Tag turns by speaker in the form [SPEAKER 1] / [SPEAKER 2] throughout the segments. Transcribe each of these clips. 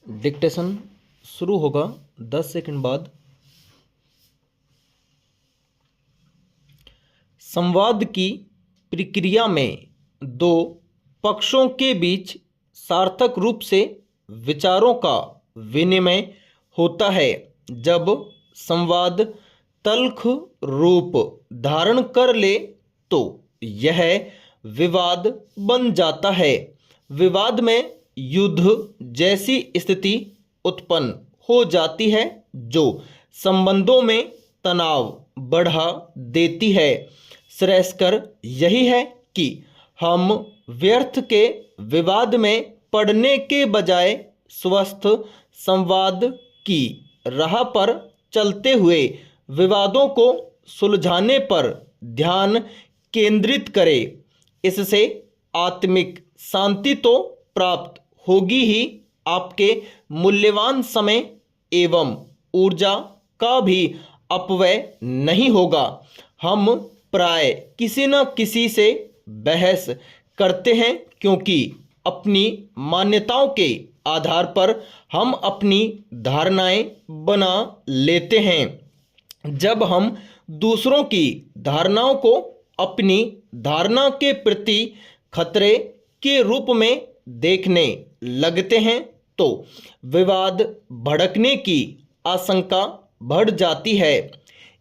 [SPEAKER 1] Dictation शुरू होगा 10 second बाद। संवाद की प्रक्रिया में दो पक्षों के बीच सार्थक रूप से विचारों का विनिमय होता है। जब संवाद तल्ख रूप धारण कर ले तो यह विवाद बन जाता है। विवाद में युद्ध जैसी स्थिति उत्पन्न हो जाती है जो संबंधों में तनाव बढ़ा देती है। श्रेयस्कर यही है कि हम व्यर्थ के विवाद में पड़ने के बजाय स्वस्थ संवाद की राह पर चलते हुए विवादों को सुलझाने पर ध्यान केंद्रित करें। इससे आत्मिक शांति तो प्राप्त होगी ही, आपके मूल्यवान समय एवं ऊर्जा का भी अपव्यय नहीं होगा। हम प्राय किसी न किसी से बहस करते हैं क्योंकि अपनी मान्यताओं के आधार पर हम अपनी धारणाएं बना लेते हैं। जब हम दूसरों की धारणाओं को अपनी धारणा के प्रति खतरे के रूप में देखने लगते हैं तो विवाद भड़कने की आशंका बढ़ जाती है।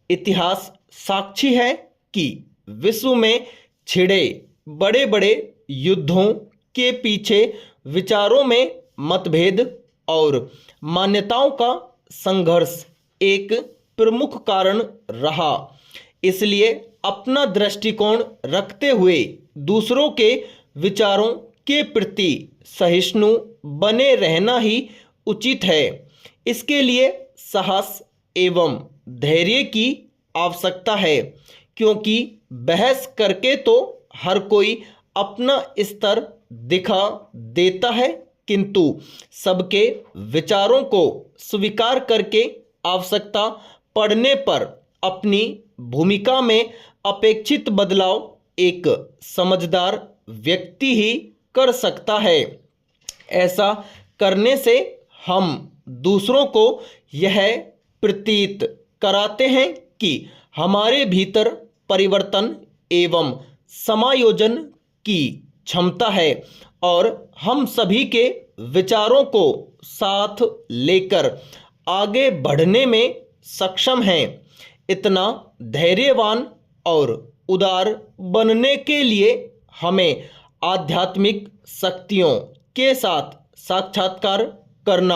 [SPEAKER 1] इतिहास साक्षी है कि विश्व में छिड़े बड़े बड़े युद्धों के पीछे विचारों में मतभेद और मान्यताओं का संघर्ष एक प्रमुख कारण रहा। इसलिए अपना दृष्टिकोण रखते हुए दूसरों के विचारों के प्रति सहिष्णु बने रहना ही उचित है। इसके लिए साहस एवं धैर्य की आवश्यकता है, क्योंकि बहस करके तो हर कोई अपना स्तर दिखा देता है, किंतु सबके विचारों को स्वीकार करके आवश्यकता पड़ने पर अपनी भूमिका में अपेक्षित बदलाव एक समझदार व्यक्ति ही कर सकता है। ऐसा करने से हम दूसरों को यह प्रतीत कराते हैं कि हमारे भीतर परिवर्तन एवं समायोजन की क्षमता है और हम सभी के विचारों को साथ लेकर आगे बढ़ने में सक्षम हैं। इतना धैर्यवान और उदार बनने के लिए हमें आध्यात्मिक शक्तियों के साथ साक्षात्कार करना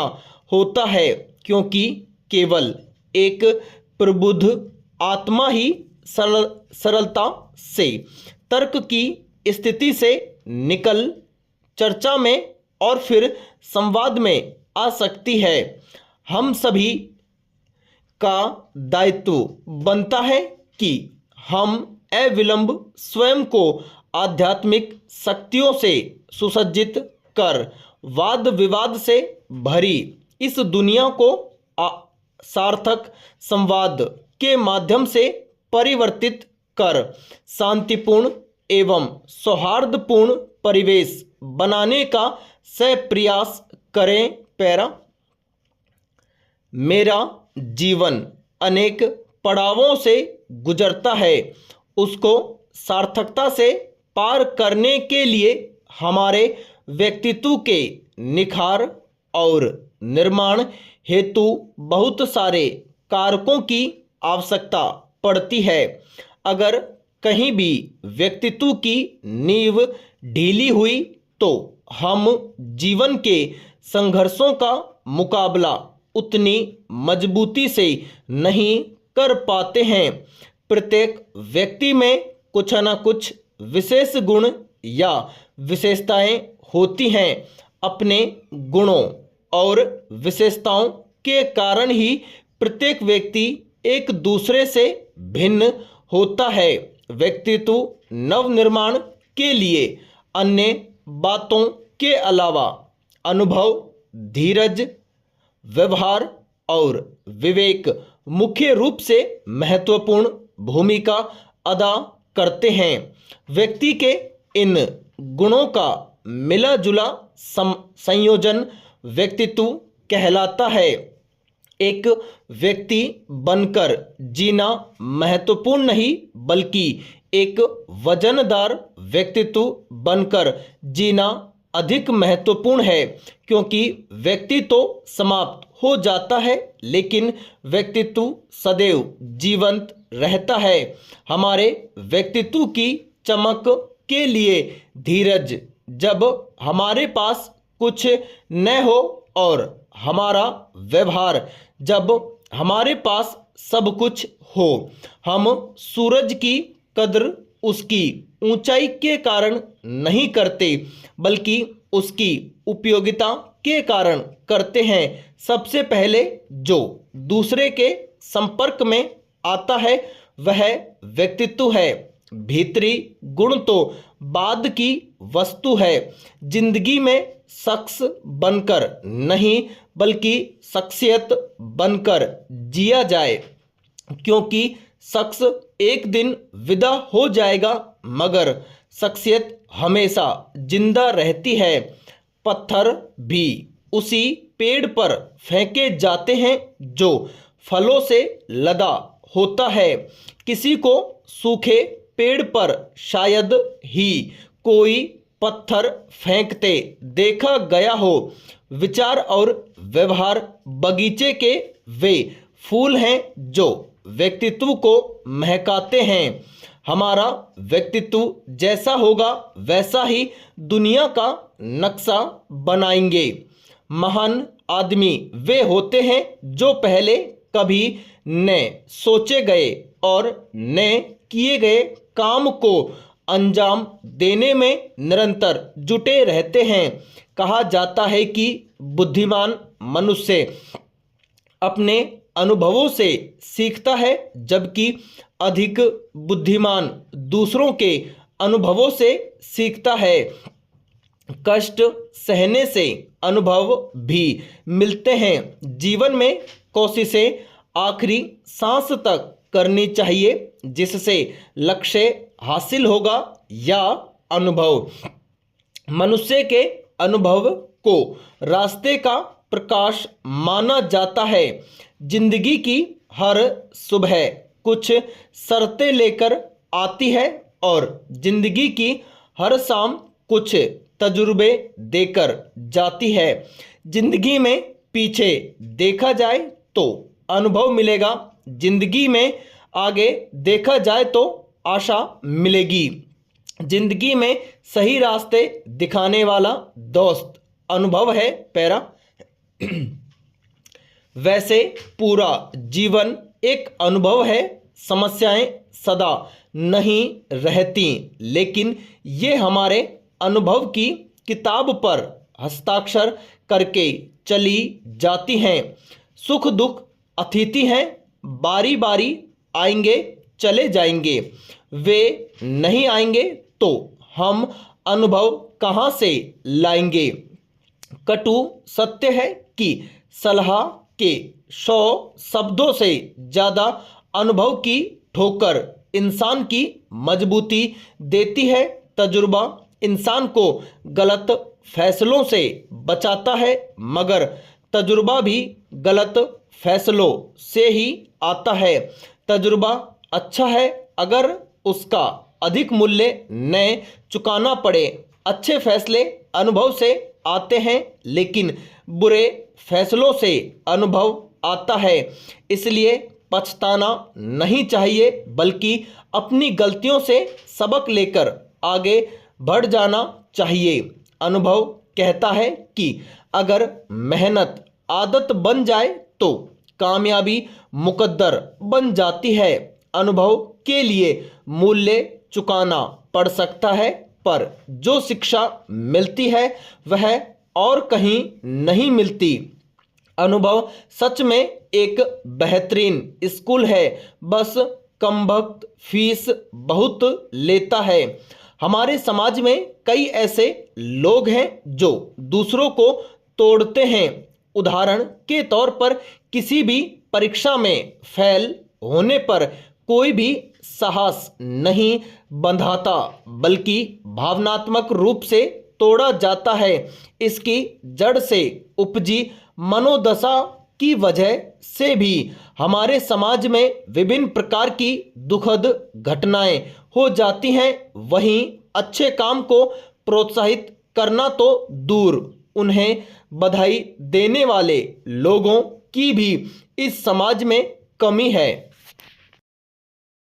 [SPEAKER 1] होता है, क्योंकि केवल एक प्रबुद्ध आत्मा ही सरलता से तर्क की स्थिति से निकल चर्चा में और फिर संवाद में आ सकती है। हम सभी का दायित्व बनता है कि हम अविलंब स्वयं को आध्यात्मिक शक्तियों से सुसज्जित कर वाद विवाद से भरी इस दुनिया को सार्थक संवाद के माध्यम से परिवर्तित कर शांतिपूर्ण एवं सौहार्दपूर्ण परिवेश बनाने का प्रयास करें। पैरा, मेरा जीवन अनेक पड़ावों से गुजरता है, उसको सार्थकता से पार करने के लिए हमारे व्यक्तित्व के निखार और निर्माण हेतु बहुत सारे कारकों की आवश्यकता पड़ती है। अगर कहीं भी व्यक्तित्व की नींव ढीली हुई तो हम जीवन के संघर्षों का मुकाबला उतनी मजबूती से नहीं कर पाते हैं। प्रत्येक व्यक्ति में कुछ न कुछ विशेष गुण या विशेषताएं होती हैं। अपने गुणों और विशेषताओं के कारण ही प्रत्येक व्यक्ति एक दूसरे से भिन्न होता है। व्यक्तित्व नवनिर्माण के लिए अन्य बातों के अलावा अनुभव, धीरज, व्यवहार और विवेक मुख्य रूप से महत्वपूर्ण भूमिका अदा करते हैं। व्यक्ति के इन गुणों का मिला जुला संयोजन व्यक्तित्व कहलाता है। एक व्यक्ति बनकर जीना महत्वपूर्ण नहीं, बल्कि एक वजनदार व्यक्तित्व बनकर जीना अधिक महत्वपूर्ण है, क्योंकि व्यक्ति तो समाप्त हो जाता है, लेकिन व्यक्तित्व सदैव जीवंत रहता है। हमारे व्यक्तित्व की चमक के लिए धीरज, जब हमारे पास कुछ न हो, और हमारा व्यवहार जब हमारे पास सब कुछ हो। हम सूरज की कद्र उसकी ऊंचाई के कारण नहीं करते, बल्कि उसकी उपयोगिता के कारण करते हैं। सबसे पहले जो दूसरे के संपर्क में आता है वह व्यक्तित्व है, भीतरी गुण तो बाद की वस्तु है। जिंदगी में शख्स बनकर नहीं, बल्कि शख्सियत बनकर जिया जाए, क्योंकि शख्स एक दिन विदा हो जाएगा, मगर शख्सियत हमेशा जिंदा रहती है। पत्थर भी उसी पेड़ पर फेंके जाते हैं जो फलों से लदा होता है। किसी को सूखे पेड़ पर शायद ही कोई पत्थर फेंकते देखा गया हो। विचार और व्यवहार बगीचे के वे फूल हैं जो व्यक्तित्व को महकाते हैं। हमारा व्यक्तित्व जैसा होगा वैसा ही दुनिया का नक्शा बनाएंगे। महान आदमी वे होते हैं जो पहले कभी न सोचे गए और न किए गए काम को अंजाम देने में निरंतर जुटे रहते हैं। कहा जाता है कि बुद्धिमान मनुष्य अपने अनुभवों से सीखता है, जबकि अधिक बुद्धिमान दूसरों के अनुभवों से सीखता है। कष्ट सहने से अनुभव भी मिलते हैं। जीवन में कोशिशें आखिरी सांस तक करनी चाहिए, जिससे लक्ष्य हासिल होगा या अनुभव। मनुष्य के अनुभव को रास्ते का प्रकाश माना जाता है। जिंदगी की हर सुबह कुछ शर्तें लेकर आती है, और जिंदगी की हर शाम कुछ तजुर्बे देकर जाती है। जिंदगी में पीछे देखा जाए तो अनुभव मिलेगा, जिंदगी में आगे देखा जाए तो आशा मिलेगी। जिंदगी में सही रास्ते दिखाने वाला दोस्त अनुभव है। पैरा वैसे पूरा जीवन एक अनुभव है। समस्याएं सदा नहीं रहती, लेकिन ये हमारे अनुभव की किताब पर हस्ताक्षर करके चली जाती हैं। सुख दुख अतिथि हैं, बारी बारी आएंगे चले जाएंगे। वे नहीं आएंगे तो हम अनुभव कहाँ से लाएंगे। कटु सत्य है कि सलाह के 100 शब्दों से ज़्यादा अनुभव की ठोकर इंसान की मजबूती देती है। तजुर्बा इंसान को गलत फैसलों से बचाता है, मगर तजुर्बा भी गलत फैसलों से ही आता है। तजुर्बा अच्छा है अगर उसका अधिक मूल्य न चुकाना पड़े। अच्छे फैसले अनुभव से आते हैं, लेकिन बुरे फैसलों से अनुभव आता है। इसलिए पछताना नहीं चाहिए, बल्कि अपनी गलतियों से सबक लेकर आगे बढ़ जाना चाहिए। अनुभव कहता है कि अगर मेहनत आदत बन जाए तो कामयाबी मुकद्दर बन जाती है। अनुभव के लिए मूल्य चुकाना पड़ सकता है, पर जो शिक्षा मिलती है वह और कहीं नहीं मिलती। अनुभव सच में एक बेहतरीन स्कूल है, बस कमबख्त फीस बहुत लेता है। हमारे समाज में कई ऐसे लोग हैं जो दूसरों को तोड़ते हैं। उदाहरण के तौर पर किसी भी परीक्षा में फेल होने पर कोई भी साहस नहीं बंधाता, बल्कि भावनात्मक रूप से तोड़ा जाता है। इसकी जड़ से उपजी मनोदशा की वजह से भी हमारे समाज में विभिन्न प्रकार की दुखद घटनाएं हो जाती हैं। वहीं अच्छे काम को प्रोत्साहित करना तो दूर, उन्हें बधाई देने वाले लोगों की भी इस समाज में कमी है।